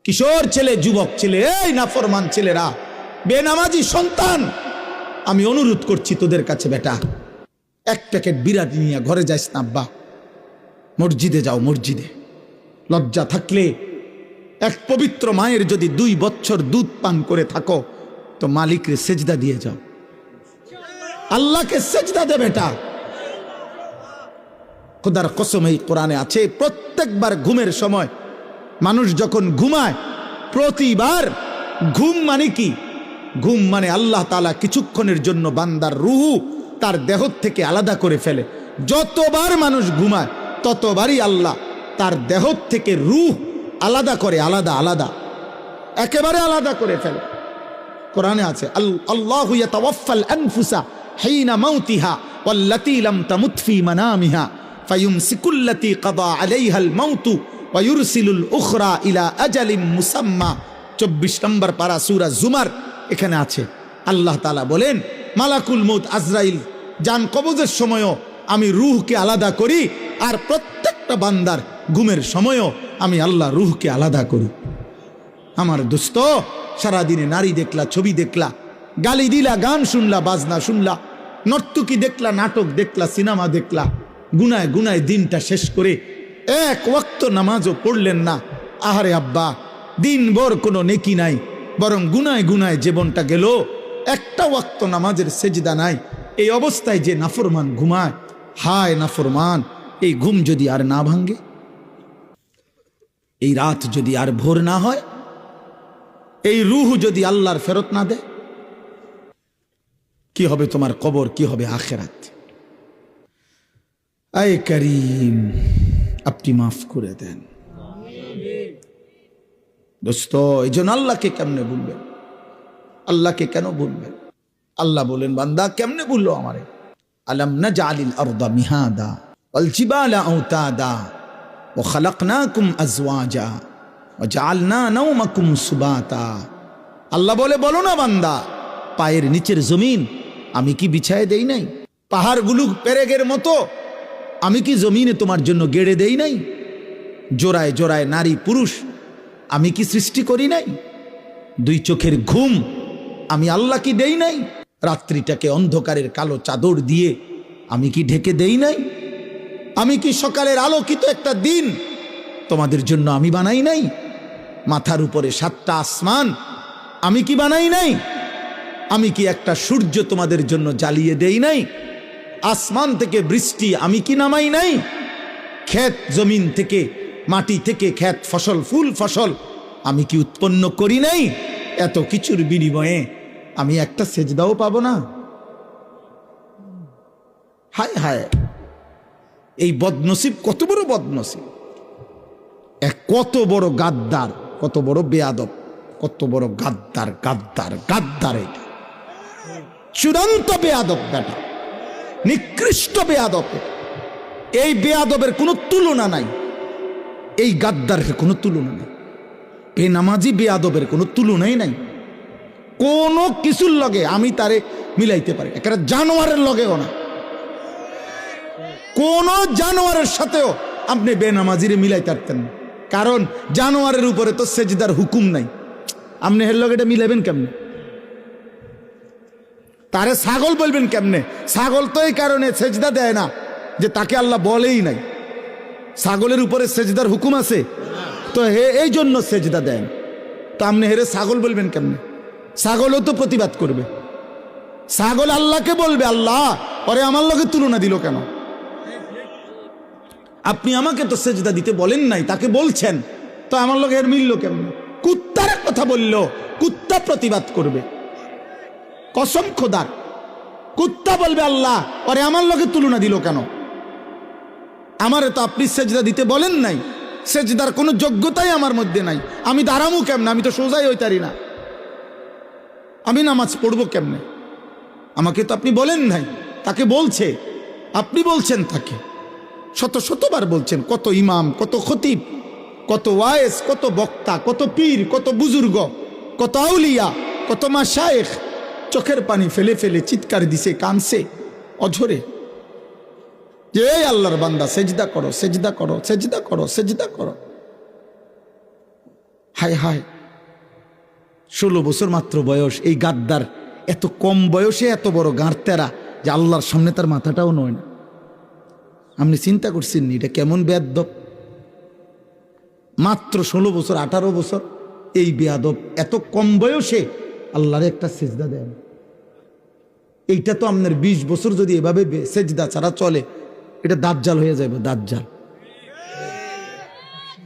কিশোর ছেলে, যুবক ছেলে, এই নাফরমান ছেলেরা, বেনামাজি সন্তান, আমি অনুরোধ করছি তোদের কাছে, বেটা এক প্যাকেট বিরিয়ানি নিয়ে ঘরে যাইস না আব্বা, মসজিদে যাও। মসজিদে লজ্জা থাকলে এক পবিত্র মায়ের যদি 2 বছর দুধ পান করে থাকো তো মালিকরে সেজদা দিয়ে যাও, আল্লাহকে সেজদা দে বেটা। খোদার কসম এই কোরআনে আছে, প্রত্যেকবার ঘুমের সময় মানুষ যখন ঘুমায়, প্রতিবার ঘুম মানে কি? ঘুম মানে আল্লাহ তাআলা কিছুক্ষণের জন্য বান্দার রুহু তার দেহ থেকে আলাদা করে ফেলে। যতবার মানুষ ঘুমায় ততবারই আল্লাহ তার দেহ থেকে রূহ আলাদা করে, আলাদা আলাদা, একেবারে আলাদা করে ফেলে। কোরআনে আছে, আল্লাহু ইয়াতাওয়াফাল আনফুসা হিনা মাউতিহা ওয়াল্লাতী লাম তামুত ফি মানামিহা ফায়ুমসিকুল্লাতী কাদা আলাইহাল মাউতু ওয়া ইউরসিলুল উখরা ইলা আজালিম মুসাম্মা। 24 নম্বর পারা সূরা জুমার এখানে আছে। আল্লাহ তাআলা বলেন, মালাকুল মউত আজরাইল জান কবজের সময়ও আমি রূহকে আলাদা করি, আর প্রত্যেকটা বান্দার ঘুমের সময়ও আমি আল্লাহ রূহকে আলাদা করি। আমার দোস্ত, সারাদিনে নারী দেখলা, ছবি দেখলা, গালি দিলা, গান শুনলা, বাজনা শুনলা, নর্তকী দেখলা, নাটক দেখলা, সিনেমা দেখলা, গুনায় গুনায় দিনটা শেষ করে এক ওয়াক্ত নামাজও পড়লেন না। আহারে আব্বা, দিনভর কোনো নেকি নাই, বরং গুনায় গুনায় জীবনটা গেল, একটা ওয়াক্ত নামাজের সেজদা নাই। এই অবস্থায় যে নাফরমান ঘুমায়, হায় নাফরমান, এই ঘুম যদি আর না ভাঙ্গে, এই রাত যদি আর ভোর না হয়, এই রূহ যদি আল্লাহর ফেরত না দেয়, কি হবে তোমার কবর, কি হবে আখিরাত? আয় করিম, আপনি মাফ করে দেন দোস্ত। এই জন্য আল্লাহকে কেমনে ভুলবেন? আল্লাহকে কেন ভুলবেন? আল্লাহ বলেন, বান্দা কেমনে ভুললো আমারে? আলাম নাজআলিল আরদা মিহাদা ওয়াল জিবালা আওতাদা ওয়া খালাকনাকুম আজওয়াজা ওয়া জাআলনা নাওমাকুম সুবাতা। আল্লাহ বলে, বলো না বান্দা, পায়ের নিচের জমিন আমি কি বিছায় দেই নাই? পাহাড়গুলো পেরেকের মতো আমি কি জমিনে তোমার জন্য গেড়ে দেই নাই? জোড়ায় জোড়ায় নারী পুরুষ আমি কি সৃষ্টি করি নাই? 2 চোখের ঘুম আমি আল্লাহ কি দেই নাই? রাত্রিটাকে অন্ধকারের কালো চাদর দিয়ে আমি কি ঢেকে দেই নাই? আমি কি সকালের আলোকিত একটা দিন তোমাদের জন্য আমি বানাই নাই? মাথার উপরে 7টা আসমান আমি কি বানাই নাই? আমি কি একটা সূর্য তোমাদের জন্য জ্বালিয়ে দেই নাই? আসমান থেকে বৃষ্টি আমি কি নামাই নাই? ক্ষেত জমিন থেকে, মাটি থেকে ক্ষেত ফসল, ফুল ফসল আমি কি উৎপন্ন করি নাই? এত কিছুর বিনিময়ে আমি একটা সেজদাও পাবো না? হায় হায়, এই বদনসিব কত বড় বদনসিব! কত বড় গাদ্দার, কত বড় বেয়াদব, কত বড় গাদ্দার, গাদ্দার, গাদ্দার! এটা চূড়ান্ত বেয়াদব বেটা, নিকৃষ্ট বেয়াদব। এই বেয়াদবের কোনো তুলনা নাই, এই গাদ্দারের কোনো তুলনা নাই, বেনামাজি বেয়াদবের কোনো তুলনাই নাই। কোনো কিছুর লগে আমি তারে মিলাইতে পারি, একটা জানোয়ারের লগেও না। কোন জানোয়ারের সাথেও আপনি বেনামাজিরে মিলাইতে পারতেন না, কারণ জানোয়ারের উপরে তো সেজদার হুকুম নাই। আপনি এর লগে এটা মিলাবেন কেমনে? তারে ছাগল বলবেন কেমনে? ছাগল তো এই কারণে সেজদা দেয় না যে তাকে আল্লাহ বলেই নাই। ছাগলের উপরে সেজদার হুকুম আছে তো এই জন্য সেজদা দেন। তো আপনি হেরে ছাগল বলবেন কেমনে? ছাগলও তো প্রতিবাদ করবে। ছাগল আল্লাহকে বলবে, আল্লাহ পরে আমার লগে তুলনা দিল কেন? আপনি আমাকে তো সেজদা দিতে বলেন নাই, তাকে বলছেন, তো আমার লগে এর মিলল কেমনে? কুত্তার কথা বলল, কুত্তা প্রতিবাদ করবে। কসম খোদার, কুত্তা বলবে আল্লাহ পরে আমার লগে তুলনা দিল কেন? আমারে তো আপনি সেজদা দিতে বলেন নাই, সেজদার কোনো যোগ্যতাই আমার মধ্যে নাই, আমি দাঁড়ামু কেমনে? আমি তো সোজাই হইতারি না, আমি নামাজ পড়বো কেমনে? আমাকে তো আপনি বলেন নাই, তাকে বলছে, আপনি বলছেন তাকে, শত শতবার বলছেন। কত ইমাম, কত খতিব, কত ওয়ায়েস, কত বক্তা, কত পীর, কত বুজুর্গ, কত আউলিয়া, কত মাশায়েখ চোখের পানি ফেলে ফেলে চিৎকার দিছে, কানছে অঝরে যে এই আল্লাহর বান্দা সেজদা করো, সেজদা করো, সেজদা করো, সেজদা করো। হায় হায়, 16 বছর মাত্র বয়স, এই গাদ্দার এত কম বয়সে এত বড় গাঁড়তেরা যে আল্লাহর সামনে তার মাথাটাও নয় না। আপনি চিন্তা করছেন নি এটা কেমন বেয়াদব? মাত্র 16 বছর 18 বছর এই বেয়াদব এত কম বয়সে আল্লাহর একটা সেজদা দেয় না। এইটা তো আপনার 20 বছর যদি এভাবে সেজদা ছাড়া চলে, এটা দাজ্জাল হয়ে যাবে, দাজ্জাল।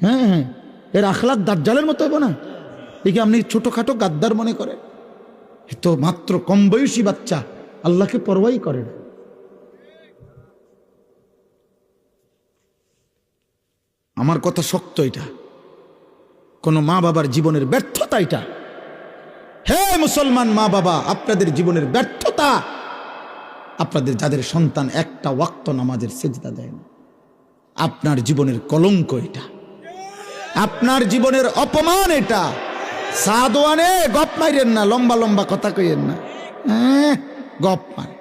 হ্যাঁ হ্যাঁ, এর আখলাক দাজ্জালের মতো হবে না? একে আপনি ছোটখাটো গাদ্দার মনে করেন? এ তো মাত্র কম বয়সী বাচ্চা, আল্লাহকে পরোয়াই করে না। আমার কথা শক্ত, এটা কোন মা বাবার জীবনের ব্যর্থতা। এটা হে মুসলমান মা বাবা, আপনাদের জীবনের ব্যর্থতা, আপনাদের যাদের সন্তান একটা ওয়াক্ত নামাজের সেজদা দেয় না, আপনার জীবনের কলঙ্ক এটা, আপনার জীবনের অপমান এটা। সাদওয়ানে গপ মাইরেন না, লম্বা লম্বা কথা কইেন না, গপ মারে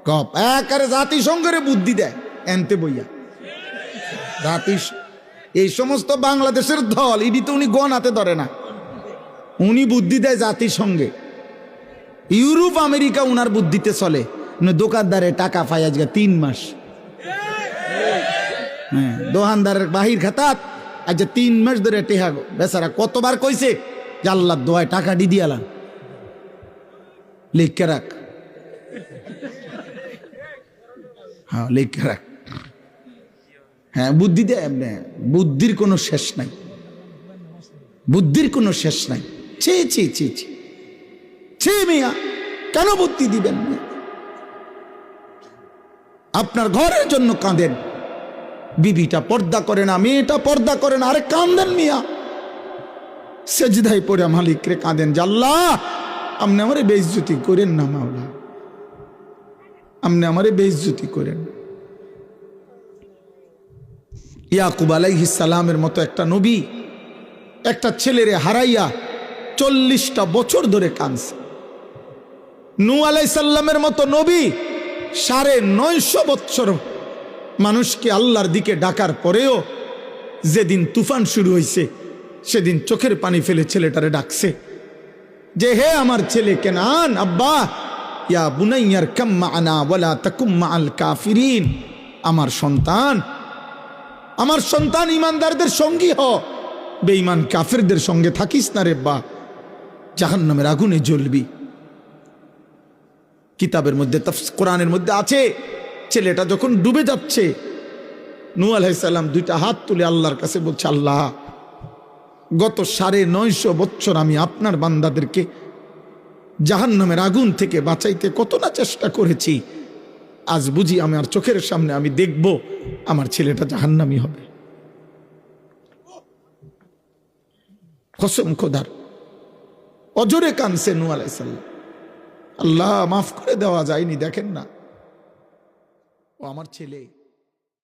গপ। একারে জাতিসংঘের বুদ্ধি দেয় এনতে বইয়া। এই সমস্ত বাংলাদেশের দল, ইডি তো উনি গণাতে ধরে না, উনি বুদ্ধি দেয় জাতিসংঘে। ইউরোপ আমেরিকা উনার বুদ্ধিতে চলে। দোকানদারে টাকা পাই আজকে 3 মাস, হ্যাঁ দোকানদারের বাহির খাতাত আজ 3 মাস ধরে টেহা। বেচারা কতবার কইছে যে আল্লাহর দোয়ায় টাকা দিয়ালাম, লিখে রাখ, হ্যাঁ লিখে রাখ। হ্যাঁ বুদ্ধি দেয় এমনি, বুদ্ধির কোনো শেষ নাই, বুদ্ধির কোনো শেষ নাই। ছি ছি ছি ছি ছি মিয়া, কেন বুদ্ধি দিবেন? আপনার ঘরের জন্য কাঁদেন, বিবিটা পর্দা করে না, মেয়েটা পর্দা করে না, আরে কাঁদেন মিয়া, সেজদায় পড়ে মালিক রে কাঁদেন যে আল্লাহ আপনি আমারে বেইজ্জতি করেন না, মাওলা আপনি আমারে বেইজ্জতি করেন। ইয়াকুব আলাইহিস সালামের মতো একটা নবী একটা ছেলেরে হারাইয়া 40টা বছর ধরে কাঁদছে। নূহ আলাইহিস সালামের মতো নবী 950 বছর মানুষকে আল্লাহর দিকে ডাকার পরেও যেদিন তুফান শুরু হয়েছে সেদিন চোখের পানি ফেলে ছেলেটারে ডাকছে যে হে আমার ছেলে কেনান, আব্বা ইয়া বুনাইয়ার কাম মা'না ওয়ালা তাকুম মা'আল কাফিরিন, আমার সন্তান ইমানদারদের সঙ্গী হ, বেঈমান কাফেরদের সঙ্গে থাকিস না রে বা, জাহান্নামের আগুনে জ্বলবি। কিতাবের মধ্যে কোরআনের মধ্যে আছে, ছেলেটা যখন ডুবে যাচ্ছে নূহ আলাইহিস সালাম 2টা হাত তুলে আল্লাহর কাছে বলছে, আল্লাহ গত 950 বছর আমি আপনার বান্দাদেরকে জাহান্নামের আগুন থেকে বাঁচাইতে কত না চেষ্টা করেছি, আজ বুঝি আমার চোখের সামনে আমি দেখব আমার ছেলেটা জাহান্নামী হবে। কসম খোদার, অজরে কানছে নূহ আলাইহিস সালাম। আল্লাহ মাফ করে দেওয়া যায়নি, দেখেন না ও আমার ছেলে।